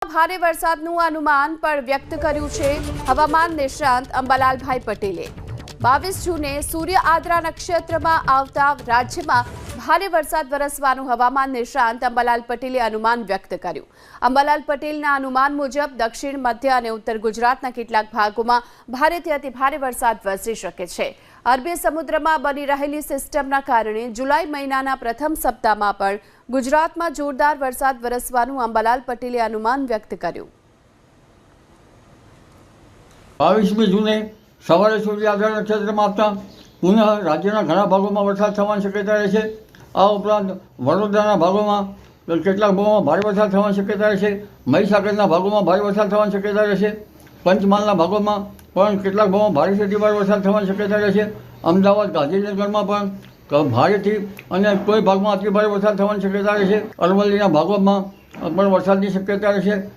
ભારે વરસાદનું અનુમાન પણ વ્યક્ત કર્યું છે હવામાન નિષ્ણાંત અંબાલાલભાઈ પટેલે। 22 જૂને સૂર્ય આદ્રા નક્ષત્રમાં આવતા રાજ્યમાં ભારે વરસાદ વરસવાનું હવામાન નિષ્ણાંત અંબાલાલ પટેલે અનુમાન વ્યક્ત કર્યું। અંબાલાલ પટેલના અનુમાન મુજબ દક્ષિણ મધ્ય અને ઉત્તર ગુજરાતના કેટલાક ભાગોમાં ભારેથી અતિભારે વરસાદ વરસી શકે છે। અરબી સમુદ્રમાં બની રહેલી સિસ્ટમના કારણે જુલાઈ મહિનાના પ્રથમ સપ્તાહમાં પણ ગુજરાતમાં જોરદાર વરસાદ વરસવાનું અંબાલાલ પટેલે અનુમાન વ્યક્ત કર્યું। 22મી જૂને સવારે સૂર્ય આદ્રા નક્ષત્રમાં આવતા પુનઃ રાજ્યના ઘણા ભાગોમાં વરસાદ થવાની શક્યતા રહેશે। આ ઉપરાંત વડોદરાના ભાગોમાં કેટલાક ભાગોમાં ભારે વરસાદ થવાની શક્યતા રહેશે। મહીસાગરના ભાગોમાં ભારે વરસાદ થવાની શક્યતા રહેશે। પંચમહાલના ભાગોમાં પણ કેટલાક ભાગોમાં ભારેથી અતિભારે વરસાદ થવાની શક્યતા રહેશે। અમદાવાદ ગાંધીનગરમાં પણ ભારેથી અને કોઈ ભાગમાં અતિભારે વરસાદ થવાની શક્યતા રહેશે। અરવલ્લીના ભાગોમાં પણ વરસાદની શક્યતા રહેશે।